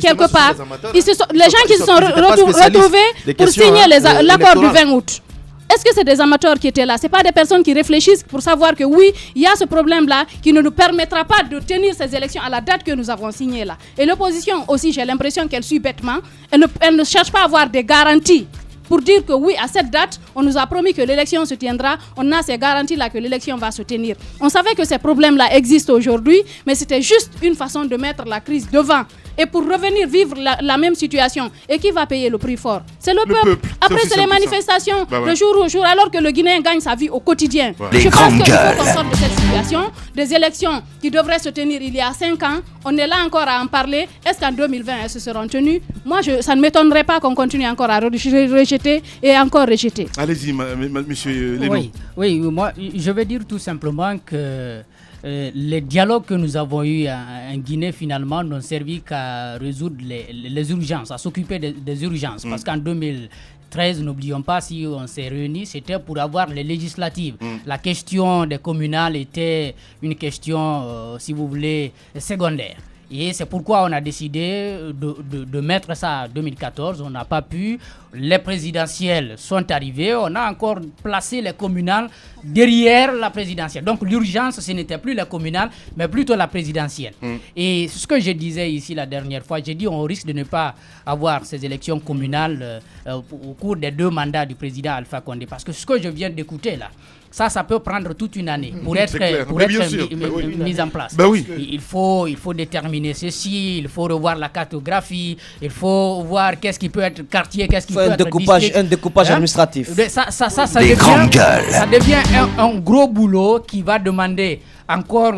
quelque part. Les gens qui se sont retrouvés pour signer l'accord du 20 août. Est-ce que c'est des amateurs qui étaient là? Ce n'est pas des personnes qui réfléchissent pour savoir que oui, il y a ce problème-là qui ne nous permettra pas de tenir ces élections à la date que nous avons signée là. Et l'opposition aussi, j'ai l'impression qu'elle suit bêtement. Elle ne cherche pas à avoir des garanties pour dire que oui, à cette date, on nous a promis que l'élection se tiendra. On a ces garanties-là que l'élection va se tenir. On savait que ces problèmes-là existent aujourd'hui, mais c'était juste une façon de mettre la crise devant. Et pour revenir vivre la même situation. Et qui va payer le prix fort? C'est le peuple. Après, c'est les manifestations de jour au jour, alors que le Guinéen gagne sa vie au quotidien. Je pense qu'il faut qu'on sorte de cette situation. Des élections qui devraient se tenir il y a 5 ans, on est là encore à en parler. Est-ce qu'en 2020, elles se seront tenues? Moi, ça ne m'étonnerait pas qu'on continue encore à rejeter et encore rejeter. Allez-y, monsieur Léno. Oui, moi, je vais dire tout simplement que les dialogues que nous avons eus en Guinée, finalement, n'ont servi qu'à résoudre les urgences, à s'occuper des urgences. Parce qu'en 2013, n'oublions pas, si on s'est réunis, c'était pour avoir les législatives. La question des communales était une question, si vous voulez, secondaire. Et c'est pourquoi on a décidé de mettre ça en 2014. On n'a pas pu. Les présidentielles sont arrivées. On a encore placé les communales derrière la présidentielle. Donc l'urgence, ce n'était plus la communale, mais plutôt la présidentielle. Et ce que je disais ici la dernière fois, j'ai dit on risque de ne pas avoir ces élections communales au cours des 2 mandats du président Alpha Condé. Parce que ce que je viens d'écouter là, ça peut prendre toute une année pour être mis en place. Il faut déterminer ceci, il faut revoir la cartographie, il faut voir qu'est-ce qui peut être quartier, qu'est-ce qui peut être district. Un découpage administratif. Ça devient un gros boulot qui va demander encore,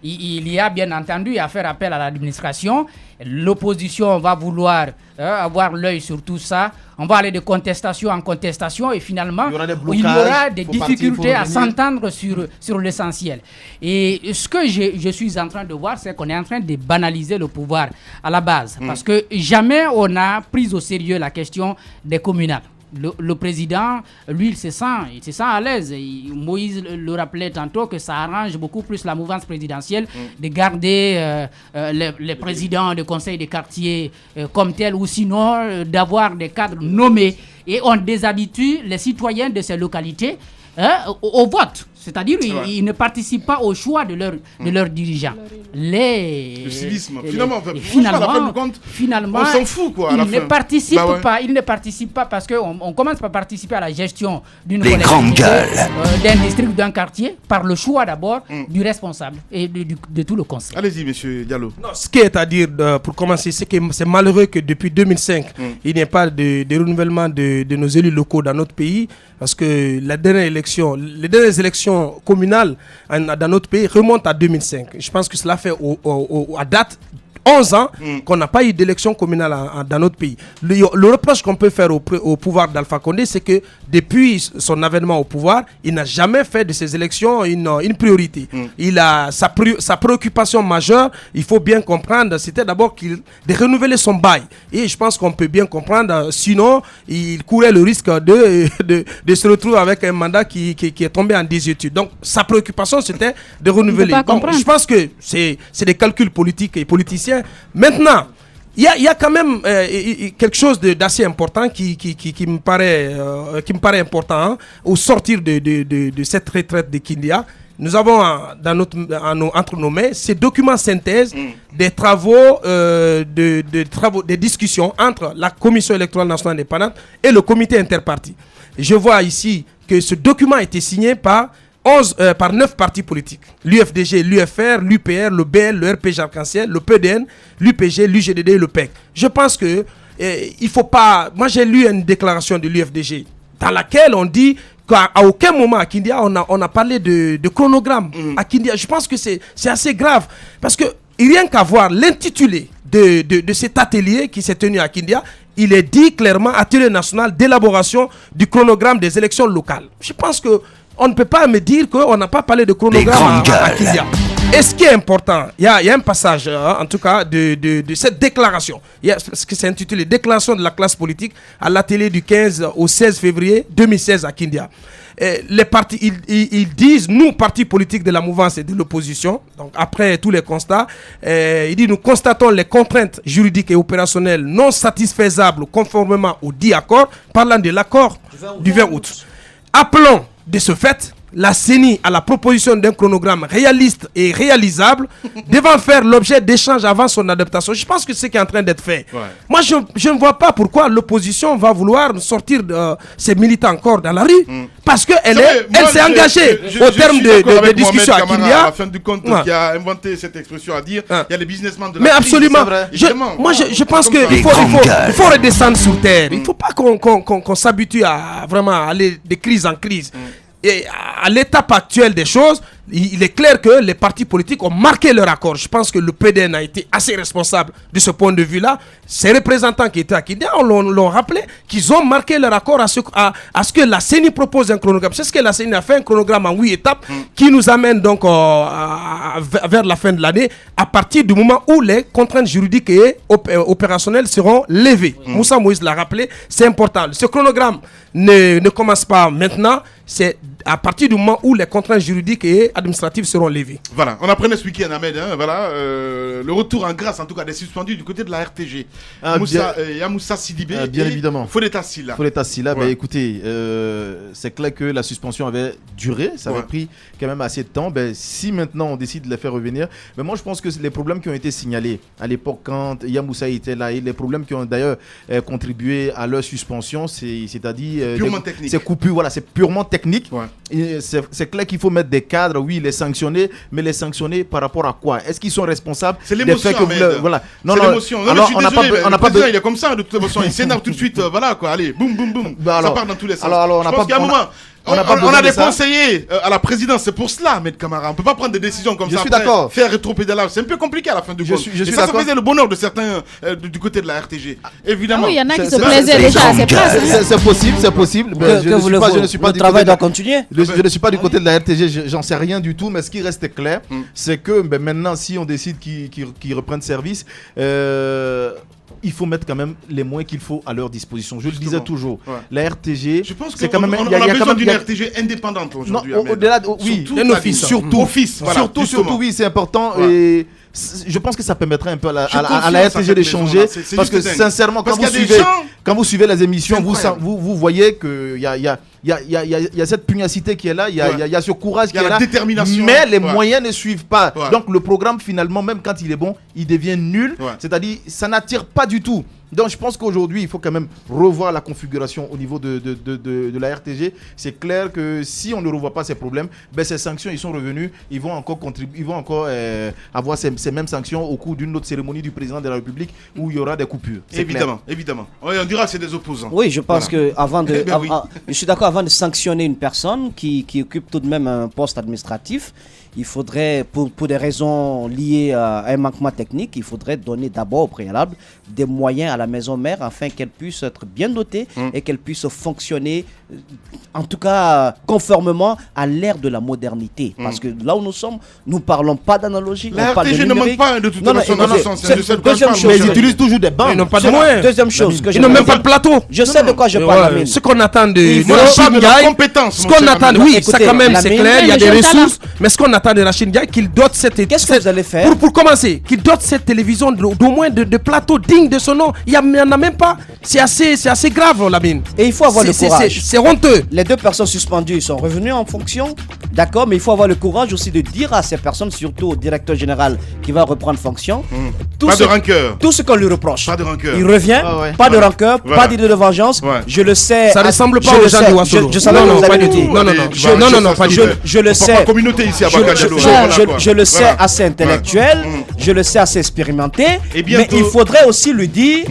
il y a bien entendu à faire appel à l'administration. L'opposition va vouloir avoir l'œil sur tout ça. On va aller de contestation en contestation et finalement, il y aura des difficultés à s'entendre sur l'essentiel. Et ce que je suis en train de voir, c'est qu'on est en train de banaliser le pouvoir à la base. Parce que jamais on n'a pris au sérieux la question des communales. Le président, lui, il se sent à l'aise. Moïse le rappelait tantôt que ça arrange beaucoup plus la mouvance présidentielle de garder les présidents de conseils de quartier comme tels, ou sinon d'avoir des cadres nommés. Et on déshabitue les citoyens de ces localités au vote. C'est-à-dire ils ne participent pas au choix de leurs dirigeants. Le civisme. Finalement, on s'en fout quoi. Ils ne participent pas parce qu'on commence par participer à la gestion d'une collectivité, d'un district, d'un quartier, par le choix d'abord du responsable et de tout le conseil. Allez-y, monsieur Diallo. Non, ce qui est à dire, pour commencer, c'est que c'est malheureux que depuis 2005, il n'y ait pas de renouvellement de nos élus locaux dans notre pays, parce que les dernières élections communales dans notre pays remontent à 2005. Je pense que cela fait à date 11 ans qu'on n'a pas eu d'élection communale dans notre pays. Le reproche qu'on peut faire au pouvoir d'Alpha Condé, c'est que depuis son avènement au pouvoir, il n'a jamais fait de ces élections une priorité. Il a sa préoccupation majeure, il faut bien comprendre, c'était d'abord de renouveler son bail. Et je pense qu'on peut bien comprendre, sinon il courait le risque de se retrouver avec un mandat qui est tombé en désuétude. Donc sa préoccupation, c'était de renouveler. Donc, je pense que c'est des calculs politiques et politiciens. Maintenant, il y a quand même quelque chose d'assez important qui me paraît important au sortir de cette retraite de Kindia. Nous avons entre nos mains ces documents synthèse des travaux, des discussions entre la Commission électorale nationale indépendante et le comité interparti. Je vois ici que ce document a été signé par 9 partis politiques. L'UFDG, l'UFR, l'UPR, le BL, le RPG Arc-en-Ciel, le PDN, l'UPG, l'UGDD et le PEC. Je pense que il faut pas... Moi, j'ai lu une déclaration de l'UFDG dans laquelle on dit qu'à aucun moment à Kindia, on a parlé de chronogramme. À Kindia, je pense que c'est assez grave. Parce que rien qu'à voir l'intitulé de cet atelier qui s'est tenu à Kindia, il est dit clairement atelier national d'élaboration du chronogramme des élections locales. Je pense que on ne peut pas me dire qu'on n'a pas parlé de chronogramme à Kindia. Et ce qui est important, il y a un passage, en tout cas, de cette déclaration. Ce qui s'est intitulé Déclaration de la classe politique à l'atelier du 15 au 16 février 2016 à Kindia. Les partis, ils disent, nous, partis politiques de la mouvance et de l'opposition, donc après tous les constats, ils disent, nous constatons les contraintes juridiques et opérationnelles non satisfaisables conformément au dit accord, parlant de l'accord du 20 août. Appelons de ce fait la CENI à la proposition d'un chronogramme réaliste et réalisable devant faire l'objet d'échanges avant son adaptation. Je pense que c'est ce qui est en train d'être fait. Ouais. Moi, je ne vois pas pourquoi l'opposition va vouloir sortir ses militants encore dans la rue. Parce qu'elle s'est engagée au terme de discussions à Kindia. À la fin du compte, qui a inventé cette expression à dire, il y a les businessmen de la Mais crise, absolument. Je pense qu'il faut redescendre sur terre. Il ne faut pas qu'on s'habitue à vraiment aller de crise en crise. Et à l'étape actuelle des choses, il est clair que les partis politiques ont marqué leur accord. Je pense que le PDN a été assez responsable de ce point de vue-là. Ces représentants qui étaient à Kindia l'ont rappelé, qu'ils ont marqué leur accord à ce que la CENI propose un chronogramme. C'est ce que la CENI a fait, un chronogramme en 8 étapes qui nous amène donc vers la fin de l'année, à partir du moment où les contraintes juridiques et opérationnelles seront levées. Moussa Moïse l'a rappelé, c'est important. Ce chronogramme ne commence pas maintenant, c'est à partir du moment où les contraintes juridiques et administratives seront levées. Voilà, on apprenait ce week-end, Ahmed, le retour en grâce, en tout cas, des suspendus du côté de la RTG. Il y a Moussa Sidibé bien évidemment. Folletta Silla. Folletta Silla, écoutez, c'est clair que la suspension avait duré, ça avait pris quand même assez de temps. Si maintenant on décide de les faire revenir, moi je pense que les problèmes qui ont été signalés à l'époque quand Yamoussa était là, et les problèmes qui ont d'ailleurs contribué à leur suspension, c'est-à-dire purement technique. C'est coupure, voilà, c'est purement technique. C'est clair qu'il faut mettre des cadres, oui, les sanctionner, mais les sanctionner par rapport à quoi? Est-ce qu'ils sont responsables? C'est l'émotion, voilà. Non, c'est l'émotion. Non, je suis désolé, le président, il est comme ça, de toute façon, il s'énerve tout de suite, voilà quoi, allez, boum, boum, boum, ça part dans tous les sens. Je pense qu'il y a un moment... On a des conseillers à la présidence, c'est pour cela, Ahmed Camara. On ne peut pas prendre des décisions comme ça. Je suis d'accord. Faire rétropédalage, c'est un peu compliqué à la fin du compte. Et ça faisait le bonheur de certains du côté de la RTG. Évidemment. Oui, il y en a qui se plaisaient déjà à ces places. C'est possible. Je ne suis pas du travail doit continuer. Je ne suis pas du côté de la RTG, j'en sais rien du tout. Mais ce qui reste clair, c'est que maintenant, si on décide qu'ils reprennent service, il faut mettre quand même les moyens qu'il faut à leur disposition. Je le disais toujours. La RTG, je pense c'est quand même. On a besoin d'une RTG indépendante aujourd'hui. Au-delà, oui, un office. Surtout, oui, c'est important. Et je pense que ça permettrait un peu à la RTG de changer. Parce que sincèrement, quand vous suivez les émissions, vous voyez qu'il y a cette pugnacité qui est là, il y a ce courage qui est là, mais les moyens ne suivent pas. Donc le programme finalement, même quand il est bon, il devient nul. C'est-à-dire, ça n'attire pas du tout. Donc je pense qu'aujourd'hui, il faut quand même revoir la configuration au niveau de la RTG. C'est clair que si on ne revoit pas ces problèmes, ces sanctions, ils sont revenus, ils vont encore contribuer, ils vont encore avoir ces mêmes sanctions au cours d'une autre cérémonie du président de la République où il y aura des coupures. Évidemment. Oui, on dira que c'est des opposants. Oui, je pense que je suis d'accord, avant de sanctionner une personne qui occupe tout de même un poste administratif, il faudrait, pour des raisons liées à un manquement technique, il faudrait donner d'abord au préalable des moyens à la maison mère afin qu'elle puisse être bien dotée et qu'elle puisse fonctionner, en tout cas conformément à l'ère de la modernité. Parce que là où nous sommes, nous ne parlons pas d'analogie. La RTG ne manque pas de toute façon dans ce sens. Mais ils utilisent toujours des bancs. Ils n'ont pas de moyens. Deuxième chose. Ils n'ont même pas de plateau. Je sais de quoi je parle. Ce qu'on attend de la compétence. Ce qu'on attend, oui, ça quand même, c'est clair, il y a des ressources. Mais ce qu'on attend de Rachid Ndiaye, qu'il dote cette... Qu'est-ce que vous allez faire pour commencer, qu'il dote cette télévision d'au moins de plateaux dignes de son nom, Il n'y en a même pas. C'est assez grave, Lamine. Et il faut avoir le courage. C'est honteux. Les 2 personnes suspendues sont revenues en fonction, d'accord, mais il faut avoir le courage aussi de dire à ces personnes, surtout au directeur général qui va reprendre fonction, Pas de rancœur. Tout ce qu'on lui reproche. Pas de rancœur. Il revient, pas de rancœur, pas d'idée de vengeance. Je le sais. Ça ressemble pas aux gens de Ouassolo. Je savais que vous allez le dire. Non, pas du tout. Je le sais. Communauté ici à Je le sais assez intellectuel, je le sais assez expérimenté, mais il faudrait aussi lui dire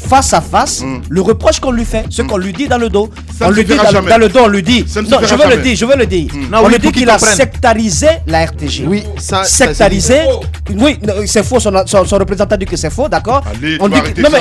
face à face le reproche qu'on lui fait, ce qu'on lui dit dans le dos. On lui dit dans le dos, on lui dit. Non, je veux le dire. On lui dit qu'il a sectarisé la RTG. Oui, ça. Sectarisé. Oui, c'est faux. Son représentant dit que c'est faux, d'accord. On dit que non, mais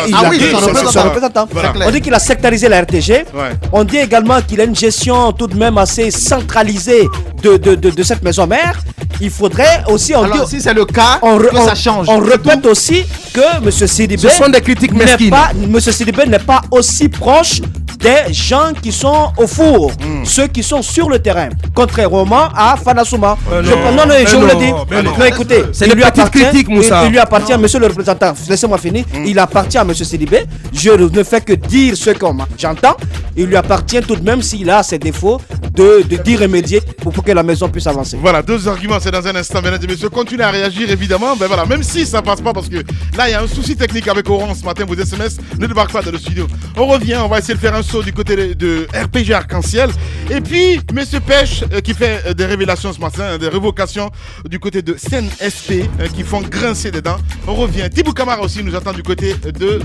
son représentant. On dit qu'il a sectarisé la RTG. On dit également qu'il a une gestion tout de même assez centralisée de cette maison mère. Il faudrait aussi. Alors, si c'est le cas, que ça change. On répète aussi que M. Sidibé. Ce sont des critiques mesquines. M. Sidibé n'est pas aussi proche des gens qui sont au four, ceux qui sont sur le terrain, contrairement à Fanasouma. Je vous le dis. Non, écoutez, c'est une petite critique, Moussa. Il lui appartient, monsieur le représentant, laissez-moi finir, il appartient à M. Sidibé. Je ne fais que dire ce que j'entends. Il lui appartient tout de même, s'il a ses défauts, d'y remédier pour que la maison puisse avancer. Voilà, 2 arguments, c'est dans un instant, mesdames et messieurs. Continuez à réagir, évidemment. Ben voilà, même si ça passe pas, parce que là, il y a un souci technique avec Orange ce matin. Vos SMS ne débarquent pas dans le studio. On revient, on va essayer de faire un saut du côté de RPG Arc-en-Ciel. Et puis, monsieur Pêche, qui fait des révélations ce matin, des révocations du côté de CNSP, qui font grincer des dents. On revient. Tibou Camara aussi nous attend du côté de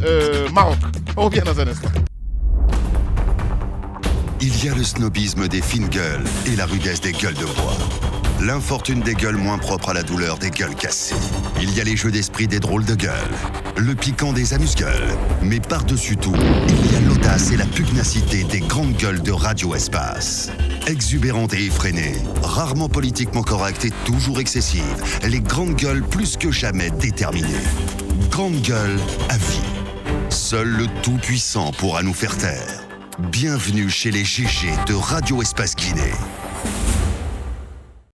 Maroc. On revient dans un instant. Il y a le snobisme des fines gueules et la rudesse des gueules de bois. L'infortune des gueules moins propres à la douleur des gueules cassées. Il y a les jeux d'esprit des drôles de gueules, le piquant des amuse-gueules. Mais par-dessus tout, il y a l'audace et la pugnacité des grandes gueules de Radio Espace. Exubérantes et effrénées, rarement politiquement correctes et toujours excessives, les grandes gueules plus que jamais déterminées. Grandes gueules à vie. Seul le Tout-Puissant pourra nous faire taire. Bienvenue chez les GG de Radio Espace Guinée.